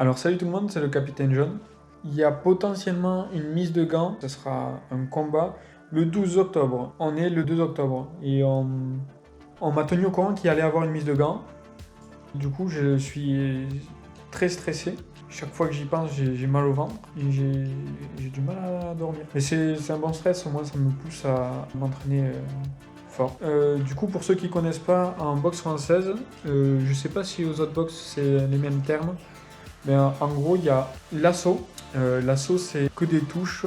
Alors salut tout le monde, c'est le Capitaine Jaune. Il y a potentiellement une mise de gants, ce sera un combat le 12 octobre. On est le 2 octobre et on m'a tenu au courant qu'il allait avoir une mise de gants. Du coup, je suis très stressé. Chaque fois que j'y pense, j'ai mal au ventre et j'ai du mal à dormir. Mais c'est un bon stress, au moins ça me pousse à m'entraîner fort. Du coup, pour ceux qui connaissent pas, en boxe française, je sais pas si aux autres boxes c'est les mêmes termes. Mais en gros, il y a l'assaut. L'assaut, c'est que des touches,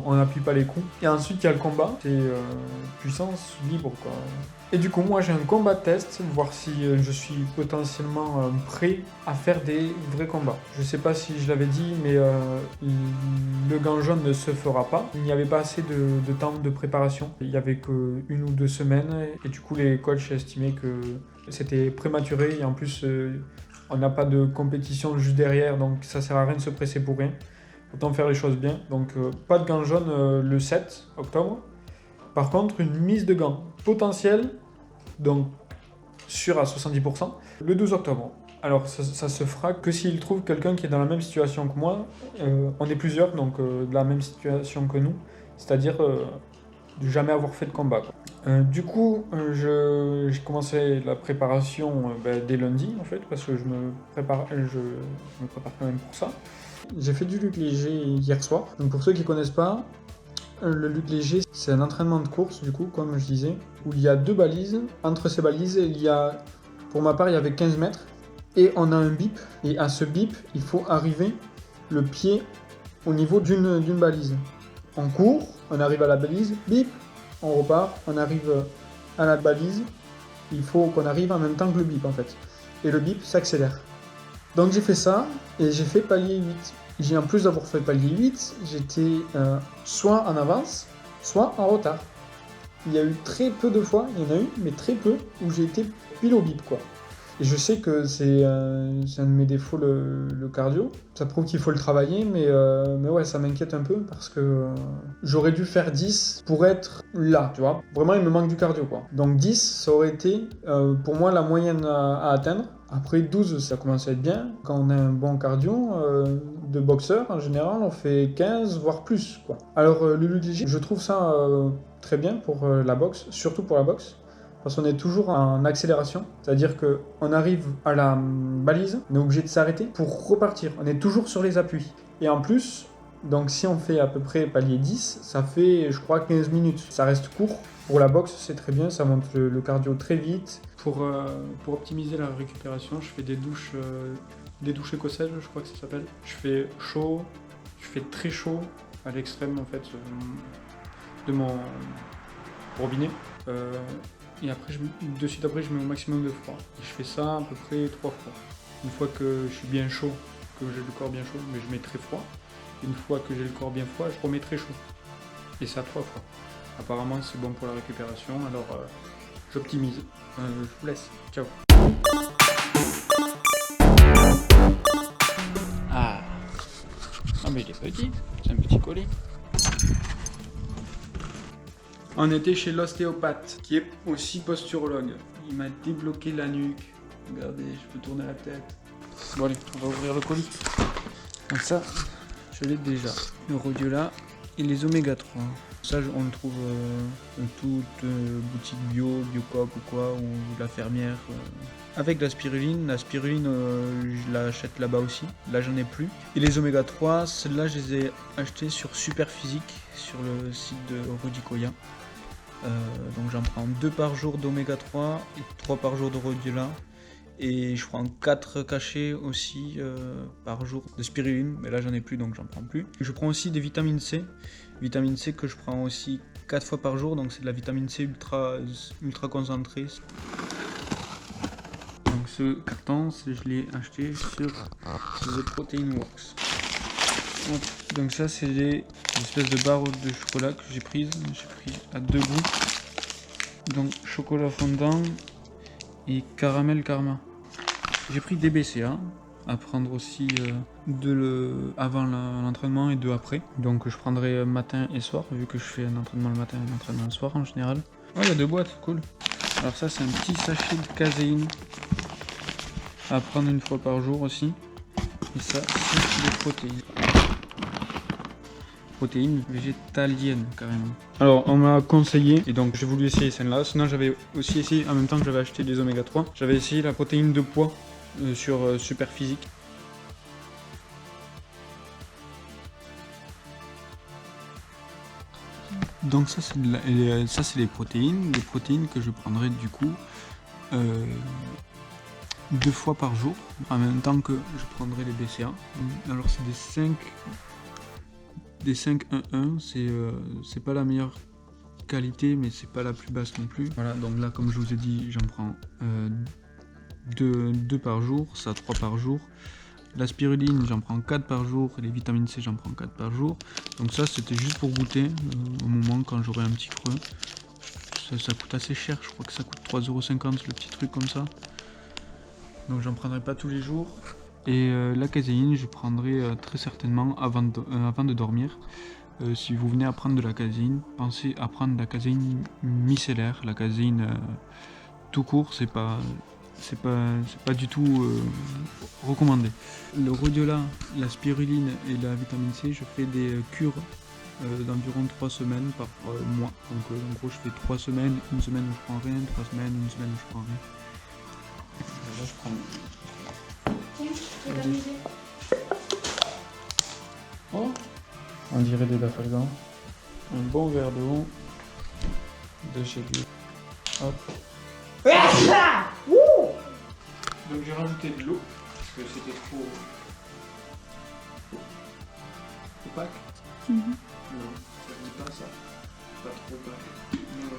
on n'appuie pas les coups. Et ensuite, il y a le combat, c'est puissance libre, quoi. Et du coup, moi, j'ai un combat test, voir si je suis potentiellement prêt à faire des vrais combats. Je sais pas si je l'avais dit, mais le gant jaune ne se fera pas. Il n'y avait pas assez de temps de préparation. Il y avait que 1 ou 2 semaines. Et du coup, les coachs estimaient que c'était prématuré. Et en plus, on n'a pas de compétition juste derrière, donc ça sert à rien de se presser pour rien. Autant faire les choses bien. Donc pas de gants jaunes le 7 octobre. Par contre, une mise de gants potentielle, donc sûre à 70%, le 12 octobre. Alors ça se fera que s'il trouve quelqu'un qui est dans la même situation que moi. On est plusieurs, donc de la même situation que nous. C'est-à-dire de jamais avoir fait de combat, quoi. Du coup, j'ai commencé la préparation dès lundi, en fait, parce que je me prépare quand même pour ça. J'ai fait du lutte léger hier soir. Donc pour ceux qui ne connaissent pas, le lutte léger, c'est un entraînement de course, du coup, comme je disais, où il y a 2 balises. Entre ces balises, pour ma part, il y avait 15 mètres. Et on a un bip. Et à ce bip, il faut arriver le pied au niveau d'une balise. On court, on arrive à la balise, bip, on repart, on arrive à la balise, il faut qu'on arrive en même temps que le bip en fait. Et le bip s'accélère. Donc j'ai fait ça et j'ai fait palier 8. En plus d'avoir fait palier 8, j'étais soit en avance, soit en retard. Il y a eu très peu de fois, il y en a eu, mais très peu, où j'ai été pile au bip quoi. Et je sais que c'est un de mes défauts, le cardio. Ça prouve qu'il faut le travailler, mais ouais, ça m'inquiète un peu parce que j'aurais dû faire 10 pour être là, tu vois. Vraiment, il me manque du cardio, quoi. Donc 10, ça aurait été pour moi la moyenne à atteindre. Après 12, ça commence à être bien. Quand on a un bon cardio de boxeur, en général, on fait 15, voire plus, quoi. Alors, le lutte léger, je trouve ça très bien pour la boxe, surtout pour la boxe. Parce qu'on est toujours en accélération, c'est-à-dire qu'on arrive à la balise, on est obligé de s'arrêter pour repartir. On est toujours sur les appuis. Et en plus, donc si on fait à peu près palier 10, ça fait je crois 15 minutes. Ça reste court. Pour la boxe, c'est très bien, ça monte le cardio très vite. Pour optimiser la récupération, je fais des douches écossaises, je crois que ça s'appelle. Je fais chaud, je fais très chaud à l'extrême en fait de mon robinet. Et après, de suite après, je mets au maximum de froid. Et je fais ça à peu près 3 fois. Une fois que je suis bien chaud, que j'ai le corps bien chaud, mais je mets très froid. Une fois que j'ai le corps bien froid, je remets très chaud. Et ça 3 fois. Apparemment, c'est bon pour la récupération, alors j'optimise. Je vous laisse. Ciao. Ah, mais il est petit. C'est un petit colis. On était chez l'ostéopathe, qui est aussi posturologue. Il m'a débloqué la nuque. Regardez, je peux tourner la tête. Bon allez, on va ouvrir le colis. Donc ça, je l'ai déjà. Le rhodiola et les oméga 3. Ça, on le trouve dans toute boutique bio, Biocoop ou quoi, ou la fermière. Avec la spiruline. La spiruline, je l'achète là-bas aussi. Là, j'en ai plus. Et les oméga 3, celles-là, je les ai achetées sur Superphysique, sur le site de Rudy Koya. Donc j'en prends 2 par jour d'oméga 3 et 3 par jour de rhodiola. Et je prends 4 cachets aussi par jour de spiruline, mais là j'en ai plus donc j'en prends plus. Je prends aussi des vitamines C, vitamine C que je prends aussi 4 fois par jour, donc c'est de la vitamine C ultra concentrée. Donc ce carton, je l'ai acheté sur The Protein Works. Donc ça c'est des espèces de barres de chocolat que j'ai pris à 2 goûts. Donc chocolat fondant et caramel karma. J'ai pris des BCA à prendre aussi avant l'entraînement et 2 après. Donc je prendrai matin et soir vu que je fais un entraînement le matin et un entraînement le soir en général. Oh, il y a 2 boîtes, cool. Alors ça c'est un petit sachet de caséine à prendre 1 fois par jour aussi. Et ça, c'est des protéines. Protéines végétaliennes, carrément. Alors, on m'a conseillé, et donc j'ai voulu essayer celle-là. Sinon, j'avais aussi essayé, en même temps que j'avais acheté des oméga 3, j'avais essayé la protéine de poids sur Superphysique. Donc ça c'est les protéines que je prendrai du coup 2 fois par jour, en même temps que je prendrai les BCA. Alors c'est des 5-1-1, c'est pas la meilleure qualité, mais c'est pas la plus basse non plus. Voilà, donc là comme je vous ai dit, j'en prends 2 par jour, ça 3 par jour. La spiruline, j'en prends 4 par jour, et les vitamines C, j'en prends 4 par jour. Donc ça, c'était juste pour goûter, au moment quand j'aurai un petit creux. Ça coûte assez cher, je crois que ça coûte 3,50 € le petit truc comme ça. Donc j'en prendrai pas tous les jours. Et la caséine, je prendrai très certainement avant de dormir. Si vous venez à prendre de la caséine, pensez à prendre de la caséine micellaire. La caséine tout court, c'est pas du tout recommandé. Le rhodiola, la spiruline et la vitamine C, je fais des cures d'environ 3 semaines par mois. Donc en gros je fais 3 semaines, une semaine où je prends rien, 3 semaines, une semaine où je prends rien. Là je prends... Oh, on dirait des Bafalgans. Un bon verre d'eau de chez lui. Hop. Donc j'ai rajouté de l'eau parce que c'était trop opaque. Non, ça ne dit pas ça. Pas trop opaque. Non,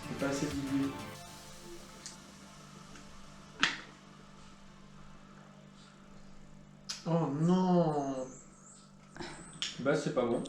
c'est pas assez dilué. Oh non. Bah c'est pas bon.